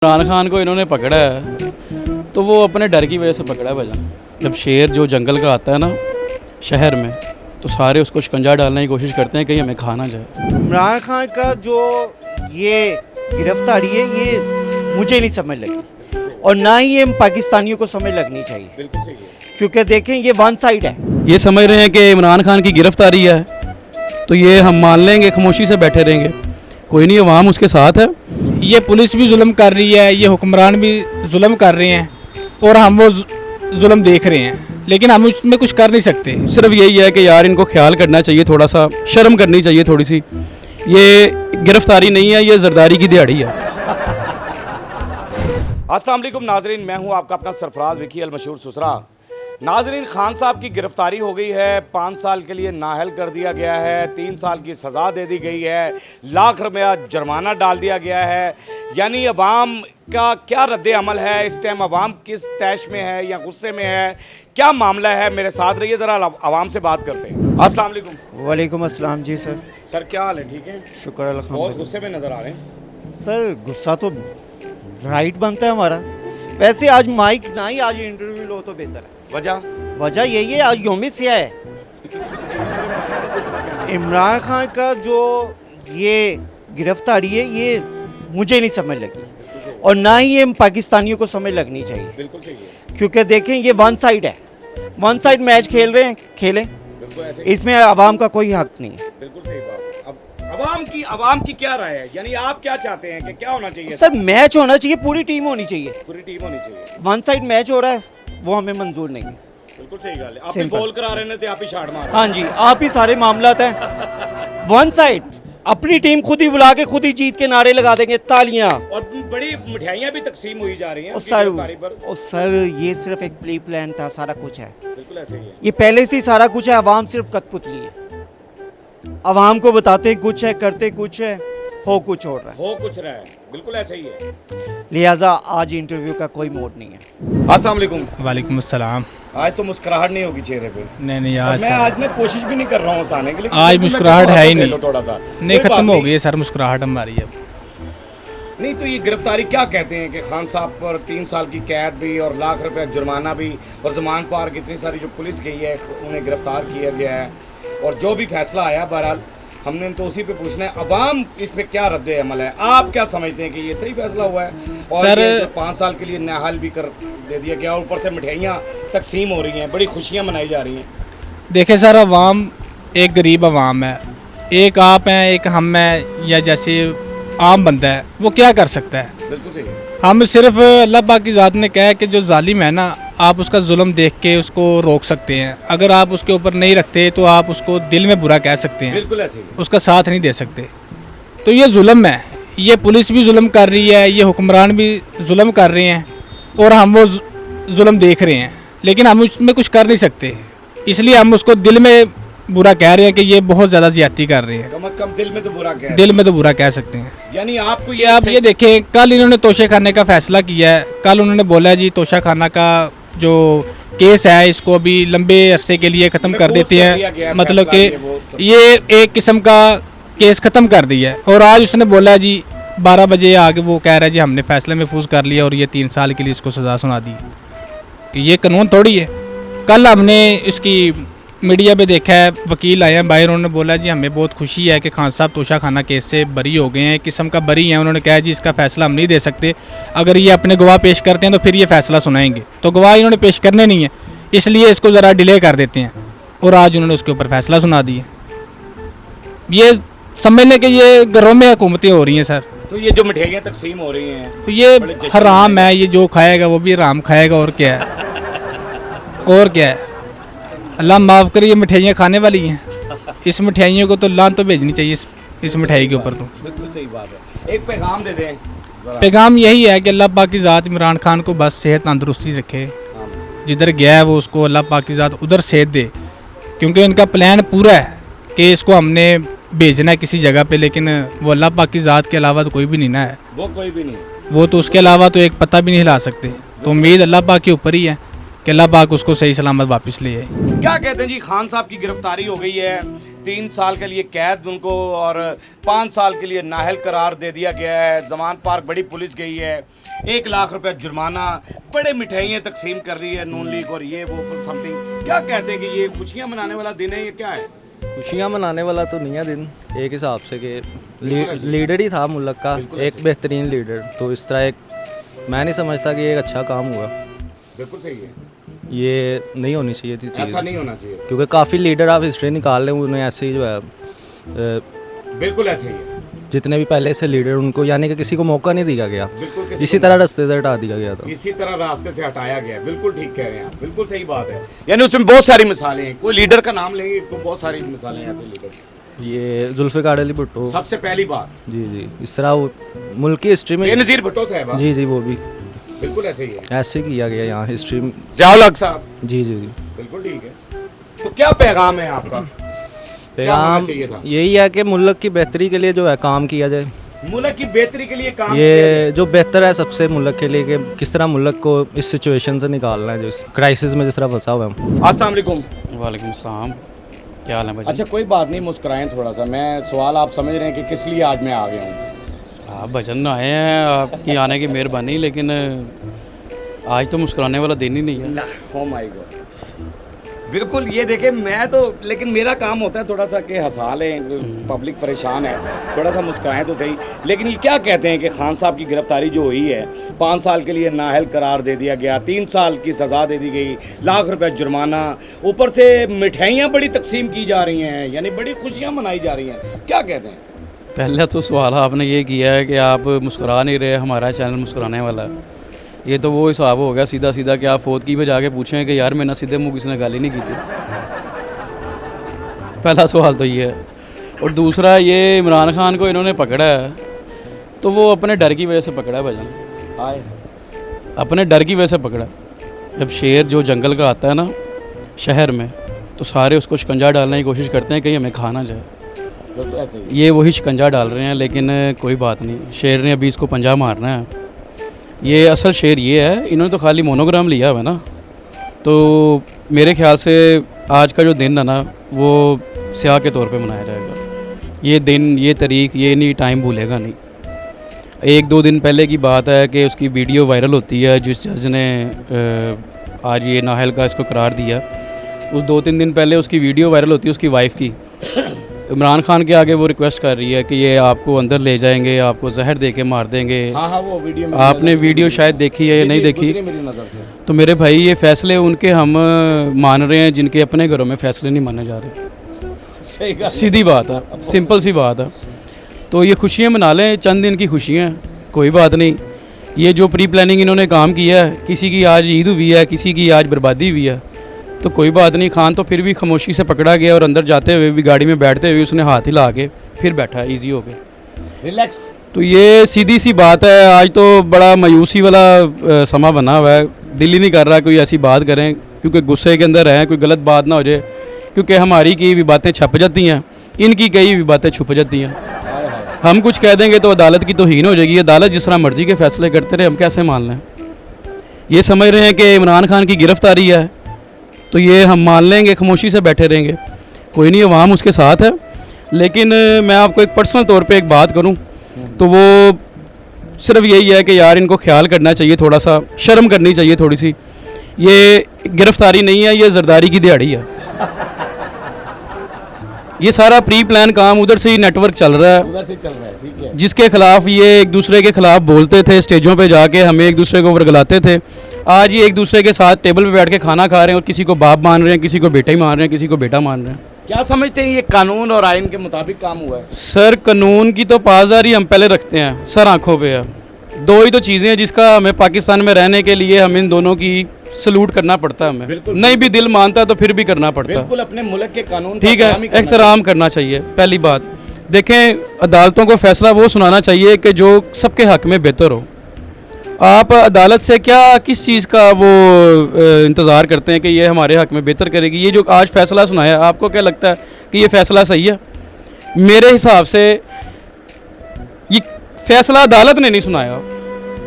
इमरान खान को इन्होंने पकड़ा है तो वो अपने डर की वजह से पकड़ा है भाईजान। जब शेर जो जंगल का आता है ना शहर में तो सारे उसको शिकंजा डालने की कोशिश करते हैं कहीं हमें खा ना जाए। इमरान खान का जो ये गिरफ्तारी है ये मुझे नहीं समझ लगी और ना ही ये पाकिस्तानियों को समझ लगनी चाहिए। बिल्कुल सही है। क्योंकि देखें ये वन साइड है। ये समझ रहे हैं कि इमरान खान की गिरफ्तारी है तो ये हम मान लेंगे, खामोशी से बैठे रहेंगे, कोई नहीं, अवाम उसके साथ है। ये पुलिस भी जुल्म कर रही है, ये हुक्मरान भी जुल्म कर रहे हैं और हम वो जुल्म देख रहे हैं, लेकिन हम उसमें कुछ कर नहीं सकते। सिर्फ यही है कि यार इनको ख्याल करना चाहिए, थोड़ा सा शर्म करनी चाहिए थोड़ी सी। ये गिरफ्तारी नहीं है, ये जरदारी की दिहाड़ी है। अस्सलाम वालेकुम नाजरीन, मैं हूं आपका अपना सरफराज विकी अल मशहूर सुसरा। नाजरीन, खान साहब की गिरफ्तारी हो गई है, 5 साल के लिए नाअहल कर दिया गया है, 3 साल की सज़ा दे दी गई है, लाख रुपया जुर्माना डाल दिया गया है। यानी अवाम का क्या रद्द अमल है इस टाइम? अवाम किस तैश में है या गुस्से में है, क्या मामला है? मेरे साथ रहिए, ज़रा अवाम से बात करते हैं। अस्सलाम वालेकुम। वालेकुम अस्सलाम। जी सर। सर क्या हाल है? ठीक है, शुक्र बहुत अल्हम्दुलिल्लाह। गुस्से में नज़र आ रहे हैं। सर गुस्सा तो राइट बनता है हमारा। वैसे आज माइक ना ही आज इंटरव्यू लो तो बेहतर है। वजह यही है, आज यौम सियाह है। इमरान खान का जो ये गिरफ्तारी है ये मुझे नहीं समझ लगी और ना ही ये पाकिस्तानियों को समझ लगनी चाहिए। बिल्कुल सही है। क्योंकि देखें ये वन साइड है, वन साइड मैच खेल रहे हैं, खेलें, बिल्कुल ऐसे ही। इसमें आवाम का कोई हक नहीं है। बिल्कुल सही बात। अब अवाम की क्या राय है? यानी आप क्या चाहते हैं कि क्या होना चाहिए? सर मैच होना चाहिए, पूरी टीम होनी चाहिए। पूरी टीम होनी चाहिए। वन साइड मैच हो रहा है वो हमें मंजूर नहीं है। बिल्कुल सही गल है। आप ही Simple. बॉल करा रहे थे, आप ही शाट मार रहे हाँ जी, आप ही सारे मामलात हैं। वन साइड अपनी टीम खुद ही बुला के खुद ही जीत के नारे लगा देंगे, तालियां। हैं। और बड़ी मिठाइयाँ भी तकसीम हुई जा रही हैं और उनकी सर गिरफ्तारी पर। और सर ये सिर्फ एक प्री प्लान था, सारा कुछ है। बिल्कुल ऐसे ही है। ये पहले से ही सारा कुछ है, अवाम सिर्फ कठपुतली है। अवाम को बताते कुछ है, करते कुछ है, हो कुछ और रहा है। हो कुछ रहा है। बिल्कुल ऐसे ही है। लिहाजा आज इंटरव्यू का कोई मोड नहीं है। अस्सलाम वालेकुम। वालेकुम अस्सलाम। आज तो मुस्कुराहट नहीं होगी चेहरे पे। नहीं और आज मैं आज मैं कोशिश भी नहीं कर रहा हूँ हंसाने के लिए। आज फिर भी मुस्कुराहट मैं है ही कहता हूँ नहीं। थोड़ा सा नहीं, कोई बात ख़त्म हो गई है सर मुस्कुराहट हमारी अब। नहीं तो ये गिरफ्तारी क्या कहते हैं कि खान साहब पर 3 साल की कैद भी और लाख रुपया जुर्माना भी और जमान पार की इतनी सारी जो पुलिस गई है उन्हें गिरफ्तार किया गया है और जो भी फैसला आया बहरहाल हमने तो उसी पे पूछना है अवाम इस पे क्या रद्द अमल है? आप क्या समझते हैं कि ये सही फैसला हुआ है? और सर 5 साल के लिए नाअहल भी कर दे दिया गया और ऊपर से मिठाइयाँ तकसीम हो रही हैं, बड़ी खुशियाँ मनाई जा रही हैं। देखे सर, अवाम एक गरीब अवाम है, एक आप हैं, एक हम हैं, या जैसे आम बंदा है वो क्या कर सकता है? बिल्कुल सही है। हम सिर्फ अल्लाह पाक की ज़ात ने कहा है कि जो जालिम है ना, आप उसका जुल्म देख के उसको रोक सकते हैं। अगर आप उसके ऊपर नहीं रखते तो आप उसको दिल में बुरा कह सकते हैं, बिल्कुल ऐसे ही। उसका साथ नहीं दे सकते। तो ये जुल्म है, ये पुलिस भी जुल्म कर रही है, ये हुक्मरान भी जुल्म कर रहे हैं और हम वो जुल्म देख रहे हैं, लेकिन हम उसमें कुछ कर नहीं सकते। इसलिए हम उसको दिल में बुरा कह रहे हैं कि ये बहुत ज़्यादा ज़्यादती कर रहे हैं। कम से कम दिल में तो बुरा कह। दिल में तो बुरा कह सकते हैं। यानी आपको ये आप ये देखें, कल इन्होंने तोशे खाने का फैसला किया है। कल उन्होंने बोला है जी तोशा खाना का जो केस है इसको अभी लंबे अरसे के लिए ख़त्म कर देते हैं, मतलब कि ये एक किस्म का केस ख़त्म कर दिया है। और आज उसने बोला है जी 12 बजे आगे वो कह रहा है जी हमने फैसला महफूज कर लिया और ये 3 साल के लिए इसको सज़ा सुना दी। ये कानून थोड़ी है। कल हमने इसकी मीडिया पे देखा है, वकील आए हैं बाहर, उन्होंने बोला जी हमें बहुत खुशी है कि खान साहब तोशा खाना केस से बरी हो गए हैं, किस्म का बरी हैं। उन्होंने कहा जी इसका फैसला हम नहीं दे सकते, अगर ये अपने गवाह पेश करते हैं तो फिर ये फैसला सुनाएंगे। तो गवाह इन्होंने पेश करने नहीं है, इसलिए इसको ज़रा डिले कर देते हैं और आज उन्होंने उसके ऊपर फैसला सुना दिया। ये समझ लें कि ये घरों में हुकूमतें हो रही हैं सर। तो ये जो मिठाइयाँ तकसीम हो रही हैं तो ये बड़े जश्न हराम है, ये जो खाएगा वो भी हराम खाएगा, और क्या है? और क्या है? अल्लाह माफ़ करे, ये मिठाइयाँ खाने वाली हैं। इस मिठाइयों को तो लान तो भेजनी चाहिए इस मिठाई के ऊपर। तो बिल्कुल सही बात है। एक पैगाम दे दें जरा। पैगाम यही है कि अल्लाह पाक की ज़ात इमरान खान को बस सेहत तंदुरुस्ती रखे, जिधर गया है वो उसको अल्लाह पाक की ज़ात उधर सेहत दे, क्योंकि इनका प्लान पूरा है कि इसको हमने भेजना है किसी जगह पे, लेकिन वो अल्लाह पाक की ज़ात के अलावा तो कोई भी नहीं ना है। वो कोई भी नहीं। वो तो उसके अलावा तो एक पता भी नहीं हिला सकते। तो उम्मीद अल्लाह पाक के ऊपर ही है कि अल्लाह पाक उसको सही सलामत वापस ले आए। क्या कहते हैं जी, खान साहब की गिरफ्तारी हो गई है, 3 साल के लिए कैद उनको और 5 साल के लिए नाहल करार दे दिया गया है। जमान पार्क बड़ी पुलिस गई है, 1 लाख रुपया जुर्माना, बड़े मिठाइयाँ तकसीम कर रही है नून लीग और ये वो समथिंग। क्या कहते हैं कि ये खुशियाँ मनाने वाला दिन है, ये क्या है? खुशियाँ मनाने वाला तो नहीं है दिन, एक हिसाब से कि लीडर ही था मुल्क का, एक बेहतरीन लीडर। तो इस तरह एक मैं नहीं समझता कि एक अच्छा काम हुआ। बिल्कुल सही है, ये नहीं होनी चाहिए थी चीज़, ऐसा नहीं होना चाहिए। क्योंकि काफ़ी लीडर आप हिस्ट्री निकाल लें, उन्हें ऐसे ही जो है बिल्कुल ऐसे ही है, जितने भी पहले से लीडर उनको यानी कि किसी को मौका नहीं दिया गया, बिल्कुल किसी इसी को तरह रास्ते से हटा दिया गया था। इसी तरह रास्ते से हटाया गया है। बिल्कुल ठीक कह रहे हैं आप, बिल्कुल सही बात है। यानी उसमें बहुत सारी मिसालें हैं, कोई लीडर का नाम लेंगे तो बहुत सारी मिसालें हैं ऐसे लीडर। ये जुल्फ़िकार अली भुट्टो, सबसे पहली बात जी जी, इस तरह वो मुल्क की हिस्ट्री में, बेनज़ीर भुट्टो साहब, जी जी, वो भी बिल्कुल ऐसे ही है। ऐसे किया गया यहाँ हिस्ट्री में। ज़ियाउल हक साहब, जी जी जी, बिल्कुल ठीक है। तो क्या पैगाम है आपका? पैगाम चाहिए था? यही है कि मुल्क की बेहतरी के लिए जो है काम किया जाए। मुल्क की बेहतरी के लिए काम किया ये जो बेहतर है सबसे मुल्क के लिए, कि किस तरह मुल्क को इस सिचुएशन से निकालना है, जो इस क्राइसिस में जिस तरह फंसा हुआ है। जाए। अस्सलाम वालेकुम। वालेकुम सलाम, क्या हाल है भाई? अच्छा कोई बात नहीं, मुस्कुराएं थोड़ा सा। मैं सवाल आप समझ रहे हैं कि किस लिए आज मैं आ गया हूँ? आप भजन आए हैं, आपकी आने की मेहरबानी, लेकिन आज तो मुस्कुराने वाला दिन ही नहीं है। ओ माय गॉड, बिल्कुल। ये देखें, मैं तो, लेकिन मेरा काम होता है थोड़ा सा कि हंसा लें, पब्लिक परेशान है, थोड़ा सा मुस्कुराएं तो सही। लेकिन ये क्या कहते हैं कि खान साहब की गिरफ्तारी जो हुई है, 5 साल के लिए नाअहल करार दे दिया गया, 3 साल की सज़ा दे दी गई, लाख रुपए जुर्माना, ऊपर से मिठाइयाँ बड़ी तकसीम की जा रही हैं, यानी बड़ी खुशियाँ मनाई जा रही हैं, क्या कहते हैं? पहले तो सवाल आपने ये किया है कि आप मुस्कुरा नहीं रहे, हमारा चैनल मुस्कुराने वाला है। ये तो वो हिसाब हो गया सीधा सीधा कि आप फोत की पे जाके पूछें कि यार मैंने सीधे मुँह किसी ने गाली नहीं की थी। पहला सवाल तो ये है। और दूसरा, ये इमरान खान को इन्होंने पकड़ा है तो वो अपने डर की वजह से पकड़ा है भाईजान, आए अपने डर की वजह से पकड़ा। जब शेर जो जंगल का आता है ना शहर में, तो सारे उसको शिकंजा डालने की कोशिश करते हैं कहीं हमें खा ना जाए। बिल्कुल ऐसे ही। ये वही शिकंजा डाल रहे हैं, लेकिन कोई बात नहीं, शेर ने अभी इसको पंजा मारना है। ये असल शेर ये है, इन्होंने तो खाली मोनोग्राम लिया हुआ है ना, तो मेरे ख्याल से आज का जो दिन है ना वो स्याह के तौर पे मनाया जाएगा। ये दिन, ये तारीख, ये नहीं टाइम भूलेगा नहीं। 1-2 दिन पहले की बात है कि उसकी वीडियो वायरल होती है, जिस जज ने आज ये नाअहल का इसको करार दिया, उस 2-3 दिन पहले उसकी वीडियो वायरल होती है उसकी वाइफ की। इमरान खान के आगे वो रिक्वेस्ट कर रही है कि ये आपको अंदर ले जाएंगे, आपको जहर दे के मार देंगे। हाँ, वो वीडियो में आपने वीडियो शायद देखी है या नहीं देखी, मेरी नज़र से। तो मेरे भाई ये फैसले उनके हम मान रहे हैं जिनके अपने घरों में फैसले नहीं माने जा रहे। सही बात। सीधी बात है, सिंपल सी बात है। तो ये खुशियाँ मना लें, चंद दिन की खुशियाँ हैं, कोई बात नहीं। ये जो प्री प्लानिंग इन्होंने काम किया है, किसी की आज ईद हुई है, किसी की आज बर्बादी हुई है, तो कोई बात नहीं। खान तो फिर भी खामोशी से पकड़ा गया और अंदर जाते हुए भी, गाड़ी में बैठते हुए उसने हाथ हिला के फिर बैठा ईजी हो के, रिलैक्स। तो ये सीधी सी बात है। आज तो बड़ा मायूसी वाला समा बना हुआ है, दिल ही नहीं कर रहा कोई ऐसी बात करें, क्योंकि गुस्से के अंदर हैं, कोई गलत बात ना हो जाए, क्योंकि हमारी की भी बातें छप जाती हैं, इनकी कई भी बातें छुप जाती हैं। हम कुछ कह देंगे तो अदालत की तौहीन हो जाएगी। अदालत जिस तरह मर्जी के फैसले करते रहे, हम कैसे मान लें? ये समझ रहे हैं कि इमरान खान की गिरफ्तारी है तो ये हम मान लेंगे, खामोशी से बैठे रहेंगे, कोई नहीं, अवाम उसके साथ है। लेकिन मैं आपको एक पर्सनल तौर पे एक बात करूं तो वो सिर्फ यही है कि यार इनको ख्याल करना चाहिए, थोड़ा सा शर्म करनी चाहिए थोड़ी सी। ये गिरफ्तारी नहीं है, ये जरदारी की दिहाड़ी है। ये सारा प्री प्लान काम उधर से ही नेटवर्क चल रहा है, उधर से चल रहा है, ठीक है। जिसके खिलाफ ये एक दूसरे के खिलाफ बोलते थे, स्टेजों पे जाके हमें एक दूसरे को वर्गलाते थे। आज ये एक दूसरे के साथ टेबल पे बैठ के खाना खा रहे हैं और किसी को बाप मान रहे हैं, किसी को बेटा ही मान रहे हैं, किसी को बेटा मान रहे हैं। क्या समझते हैं ये कानून और आइन के मुताबिक काम हुआ है? सर कानून की तो पासदारी हम पहले रखते हैं, सर आंखों पे है। 2 ही तो चीज़ें हैं जिसका हमें पाकिस्तान में रहने के लिए हम इन दोनों की सलूट करना पड़ता है। हमें नहीं भी दिल मानता तो फिर भी करना पड़ता है। बिल्कुल, अपने मुल्क के कानून ठीक है, एहतराम करना चाहिए। पहली बात देखें, अदालतों को फैसला वो सुनाना चाहिए कि जो सबके हक में बेहतर हो। आप अदालत से क्या किस चीज़ का वो इंतज़ार करते हैं कि ये हमारे हक में बेहतर करेगी? ये जो आज फैसला सुनाया, आपको क्या लगता है कि ये फैसला सही है? मेरे हिसाब से ये फैसला अदालत ने नहीं सुनाया।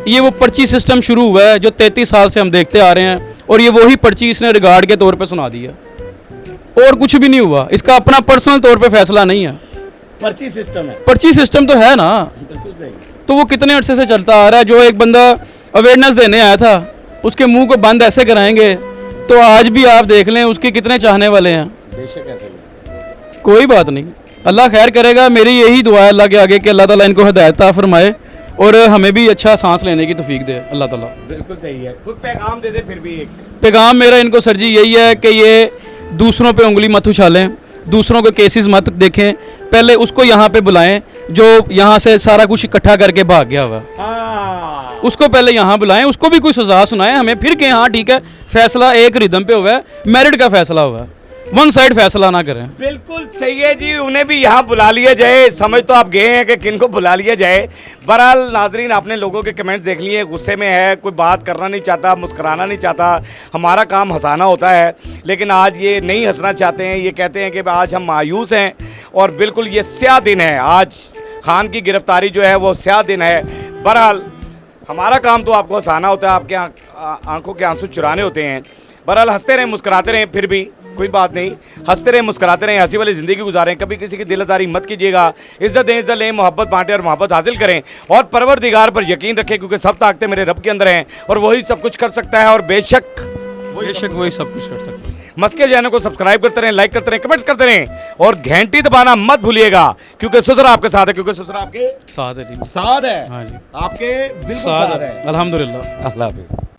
ये वो पर्ची सिस्टम शुरू हुआ है जो 33 साल से हम देखते आ रहे हैं, और ये वही पर्ची इसने रिगार्ड के तौर पे सुना दी है। और कुछ भी नहीं हुआ, इसका अपना पर्सनल तौर पे फैसला नहीं है। पर्ची सिस्टम है, पर्ची सिस्टम तो है ना, बिल्कुल सही। तो वो कितने अरसे से चलता आ रहा है। जो एक बंदा अवेयरनेस देने आया था उसके मुंह को बंद ऐसे कराएंगे तो आज भी आप देख लें उसके कितने चाहने वाले हैं। बेशक ऐसे ही। कोई बात नहीं, अल्लाह खैर करेगा। मेरी यही दुआ है अल्लाह के आगे कि अल्लाह ताला इनको हिदायत अता फरमाए और हमें भी अच्छा सांस लेने की तौफीक दे अल्लाह ताला। बिल्कुल सही है। कुछ पैगाम दे दे फिर भी एक। पैगाम मेरा इनको सर जी यही है कि ये दूसरों पे उंगली मत उछालें, दूसरों के केसेस मत देखें, पहले उसको यहाँ पे बुलाएं जो यहाँ से सारा कुछ इकट्ठा करके भाग गया हुआ। हाँ, उसको पहले यहाँ बुलाएं, उसको भी कोई सजा सुनाएं हमें, फिर के हाँ ठीक है फैसला एक रिदम पे हुआ है, मेरिट का फैसला हुआ है, वन साइड फैसला ना करें। बिल्कुल सही है जी। उन्हें भी यहाँ बुला लिया जाए। समझ तो आप गए हैं कि किन को बुला लिया जाए। बहरहाल नाजरीन, आपने लोगों के कमेंट्स देख लिए, गुस्से में है, कोई बात करना नहीं चाहता, मुस्कुराना नहीं चाहता। हमारा काम हंसाना होता है, लेकिन आज ये नहीं हंसना चाहते हैं। ये कहते हैं कि आज हम मायूस हैं और बिल्कुल ये स्याह दिन है। आज खान की गिरफ्तारी जो है वो स्याह दिन है। बहरहाल हमारा काम तो आपको हंसाना होता है, आपके आंखों के आंसू चुराने होते हैं। बहरहाल हंसते रहें, मुस्कुराते रहें, फिर भी कोई बात नहीं, हंसते रहें, मुस्कुराते रहें, हंसी वाली ज़िंदगी गुजारें। कभी किसी की दिल आज़ारी मत कीजिएगा। इज़्ज़त दें, इज़्ज़त लें, मोहब्बत बांटें और मोहब्बत हासिल करें और परवरदिगार पर यकीन रखें, क्योंकि सब ताकतें मेरे रब के अंदर हैं और वही सब कुछ कर सकता है और बेशक वही सब कुछ कर सकते हैं। मस्के चैनल को सब्सक्राइब करते रहें, लाइक करते रहें, कमेंट्स करते रहें और घंटी दबाना मत भूलिएगा, क्योंकि ससुर आपके साथ है, क्योंकि ससुर आपके साथ है जी। साथ है। हाँ जी, आपके बिल्कुल साथ साथ है है। अल्हम्दुलिल्लाह। अल्लाह हाफिज़।